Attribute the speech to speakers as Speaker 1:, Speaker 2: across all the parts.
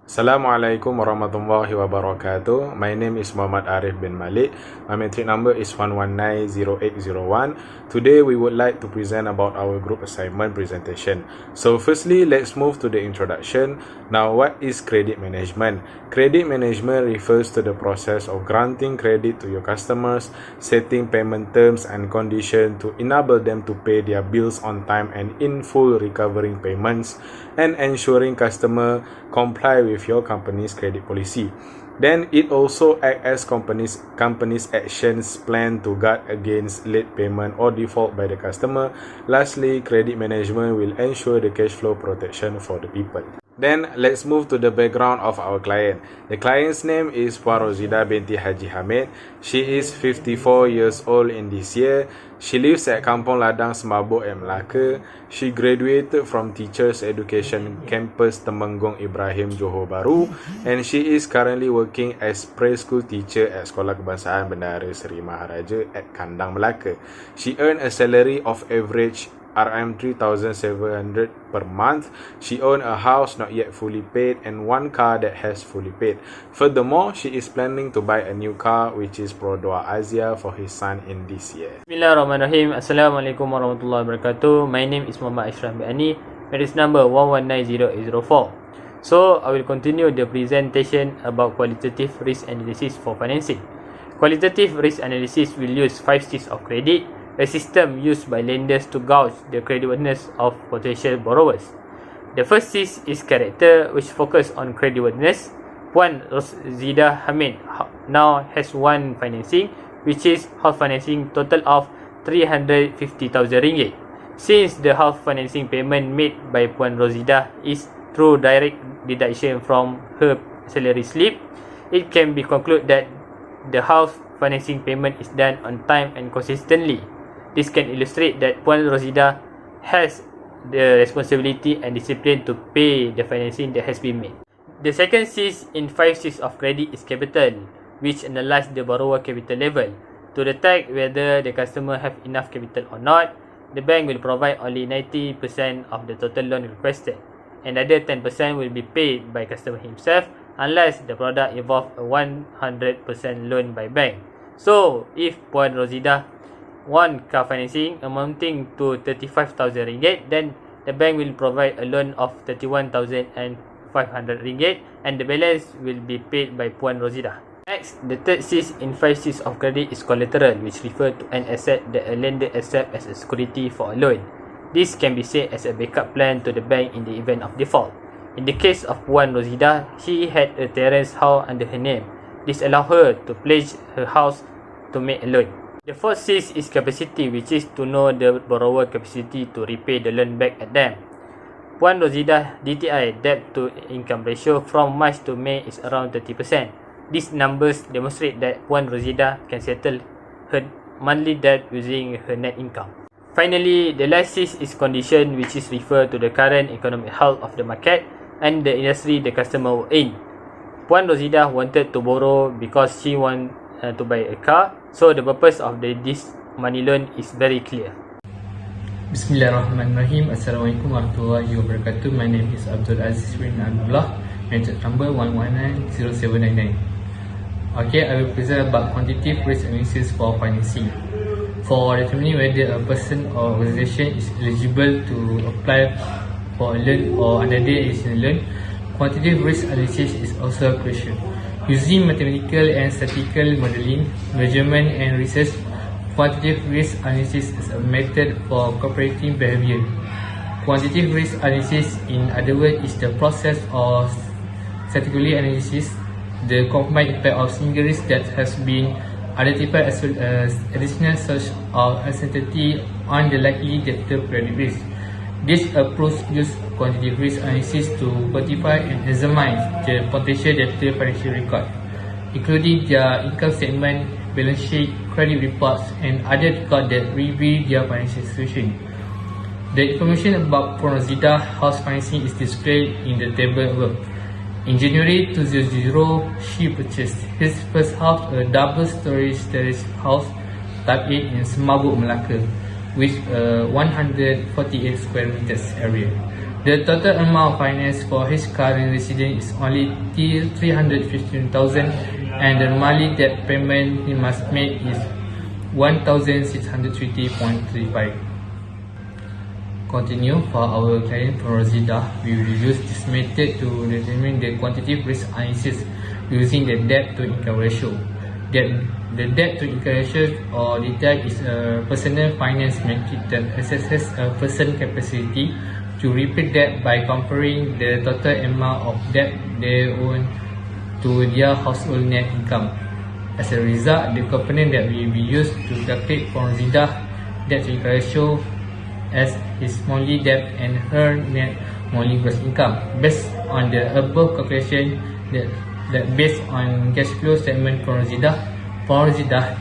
Speaker 1: Assalamualaikum warahmatullahi wabarakatuh. My name is Muhammad Arif bin Malik. My metric number is 1190801. Today we would like to present about our group assignment presentation. So firstly, let's move to the introduction. Now, what is credit management? Credit management refers to the process of granting credit to your customers, setting payment terms and conditions to enable them to pay their bills on time and in full, recovering payments, and ensuring customer comply with your company's credit policy. Then it also acts as company's actions plan to guard against late payment or default by the customer. Lastly, credit management will ensure the cash flow protection for the people. Then let's move to the background of our client. The client's name is Puan Rosida binti Haji Hamid. She is 54 years old in this year. She lives at Kampung Ladang, Semabuk at Melaka. She graduated from Teachers Education Campus Temenggung Ibrahim, Johor Bahru, and she is currently working as preschool teacher at Sekolah Kebangsaan Bendahara Seri Maharaja at Kandang, Melaka. She earned a salary of average RM3,700 per month. She owns a house not yet fully paid and one car that has fully paid. Furthermore, she is planning to buy a new car, which is Produa Azia, for his son in this year.
Speaker 2: Bismillahirrahmanirrahim. Assalamualaikum warahmatullahi wabarakatuh. My name is Muhammad Ashraf bin Ani. Metric number 1190804. So, I will continue the presentation about qualitative risk analysis for financing. Qualitative risk analysis will use 5 C's of credit, a system used by lenders to gauge the creditworthiness of potential borrowers. The first C is character, which focus on creditworthiness. Puan Rosida Hamid now has one financing, which is house financing total of RM350,000. Since the house financing payment made by Puan Rosida is through direct deduction from her salary slip, it can be concluded that the house financing payment is done on time and consistently. This can illustrate that Puan Rosida has the responsibility and discipline to pay the financing that has been made. The second C in 5 C's of credit is capital, which analyze the borrower capital level. To detect whether the customer have enough capital or not, the bank will provide only 90% of the total loan requested. Another 10% will be paid by customer himself unless the product involve a 100% loan by bank. So, if Puan Rosida one car financing amounting to RM35,000, then the bank will provide a loan of RM31,500 and the balance will be paid by Puan Rosida. Next, the third C in 5 C's of credit is collateral, which refers to an asset that a lender accepts as a security for a loan. This can be said as a backup plan to the bank in the event of default. In the case of Puan Rosida, she had a terrace house under her name. This allowed her to pledge her house to make a loan. The fourth C is capacity, which is to know the borrower capacity to repay the loan back at them. Puan Rosida DTI, debt to income ratio, from March to May is around 30%. These numbers demonstrate that Puan Rosida can settle her monthly debt using her net income. Finally, the last C is condition, which is referred to the current economic health of the market and the industry the customer were in. Puan Rosida wanted to borrow because she want to buy a car, so the purpose of this money loan is very clear.
Speaker 3: Bismillahirrahmanirrahim. Assalamualaikum warahmatullahi wabarakatuh. My name is Abdul Aziz bin Abdullah, metric number 1190799. Okay, I will present about quantitative risk analysis for financing. For determining whether a person or organization is eligible to apply for a loan or another additional loan, quantitative risk analysis is also crucial. Using mathematical and statistical modeling, measurement and research, quantitative risk analysis is a method for cooperating behavior. Quantitative risk analysis, in other words, is the process of statistically analysis the combined impact of single risk that has been identified as well as additional source of uncertainty on the likely debtor credit risk. This approach uses quantitative risk analysis to quantify and examine the potential debtor financial record, including their income statement, balance sheet, credit reports, and other records that reveal their financial situation. The information about Puan Rosida house financing is displayed in the table above. In January 2000, she purchased his first house, a double-story terrace house, type 8 in Semabuk, Melaka, with 148 square meters area. The total amount financed for his current residence is only 315,000, and the monthly debt payment he must make is 1,650.35. Continue. For our client from Rosida, we will use this method to determine the quantitative risk analysis using the debt to income ratio. The debt to income ratio or DTI is a personal finance metric that assesses a person's capacity to repay debt by comparing the total amount of debt they own to their household net income. As a result, the component that will be used to calculate for Rosida debt to income ratio as his monthly debt and her net monthly gross income. Based on the above calculation, that based on cash flow statement for Rosida,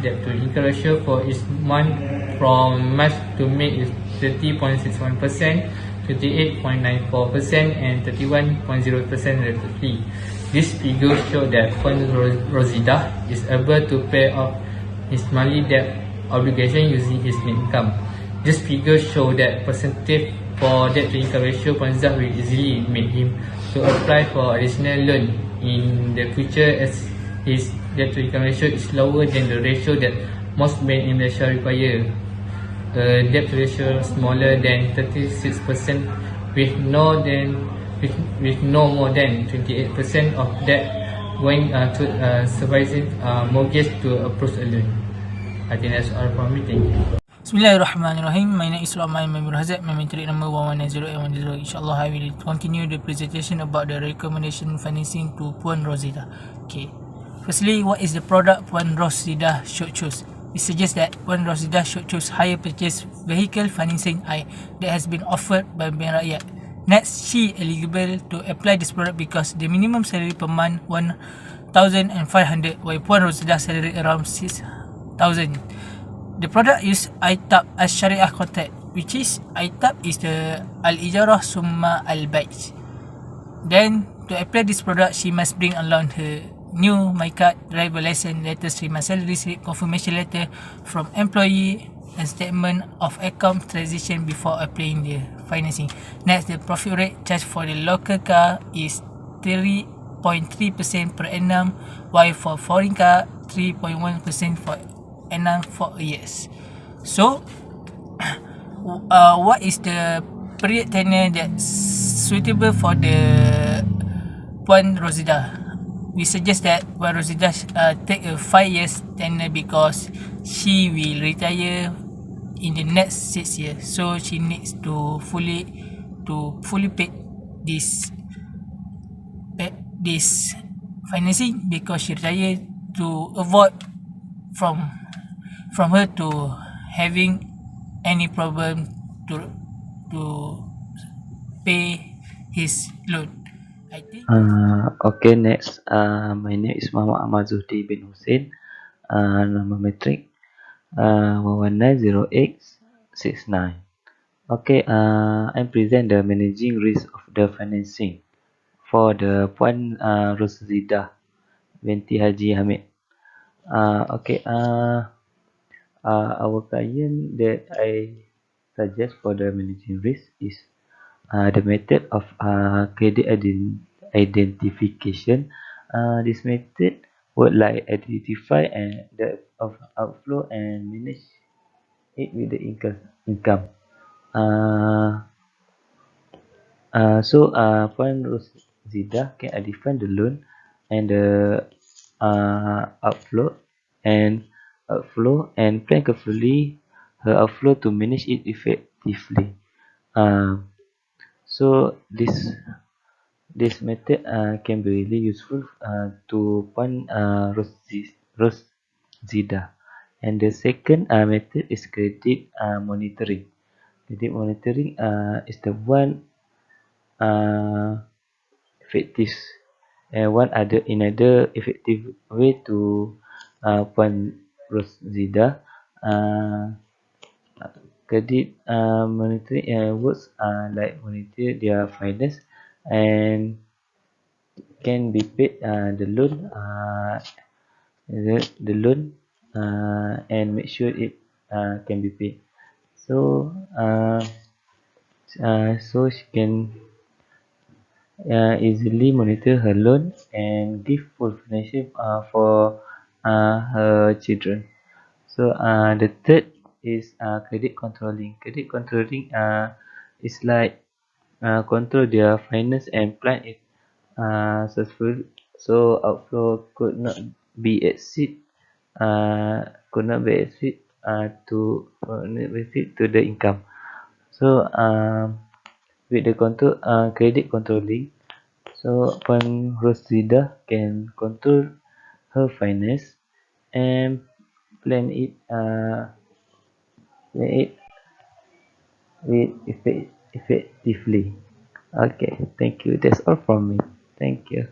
Speaker 3: debt to income ratio for each month from March to May is 30.61%, 28.94%, and 31.0% respectively. This figure shows that Fund Rosida is able to pay off his monthly debt obligation using his net income. This figure shows that percentage for debt to income ratio Panza will easily make him to apply for additional loan in the future, as his debt to income ratio is lower than the ratio that most banks in Malaysia require. A debt ratio smaller than 36% with no more than 28% of debt going to supervising mortgage to approach a loan. I think that's all from me. Thank you.
Speaker 4: Bismillahirrahmanirrahim. My name is Rahman Member Hazard. My metric number 1190. Inshallah, I will continue the presentation about the recommendation financing to Puan Rosida. Okay. Firstly, what is the product Puan Rosida should choose? We suggest that Puan Rosida should choose hire purchase vehicle financing I that has been offered by Bank Rakyat. Next, she eligible to apply this product because the minimum salary per month 1,500, while Puan Rosida salary around 6,000. The product is ITAB as Syariah contract, which is ITAB is the Al-Ijarah Summa Al-Bai'j. Then, to apply this product, she must bring along her new MyCard, driver license, latest 3 months salary slip, confirmation letter from employee, and statement of account transaction before applying the financing. Next, the profit rate charged for the local car is 3.3% per annum, while for foreign car, 3.1% for annum for years. So, what is the period tenure that's suitable for the Puan Rosida? We suggest that Puan Rosida take a 5 years tenure because she will retire in the next 6 years. So she needs to fully pay this financing because she retire to avoid from her to having any problem to pay his loan. I think.
Speaker 5: Okay, next. My name is Muhammad Ahmad Zuhdi bin Hussein. Nama metrik 1190869. Okay, I present the managing risk of the financing for the Puan Rosida binti Haji Hamid. Okay, our client that I suggest for the managing risk is the method of credit identification. This method would like identify the outflow and manage it with the income. So Puan Rosida can identify the loan and the outflow and plan carefully her outflow to manage it effectively. So this method can be really useful to Puan Rosida. And the second method is credit monitoring. Credit monitoring is the one effective and another effective way to Puan Rosida. Credit monitoring works like monitor their finance and can be paid the loan and make sure it can be paid. So she can easily monitor her loan and give full financial for her children. So the third is credit controlling. Credit controlling is like control their finance and plan it successful, so outflow could not be exceed to the income. So with the credit controlling, so upon Rosida can control her finance and plan it with effectively. Okay, thank you. That's all from me. Thank you.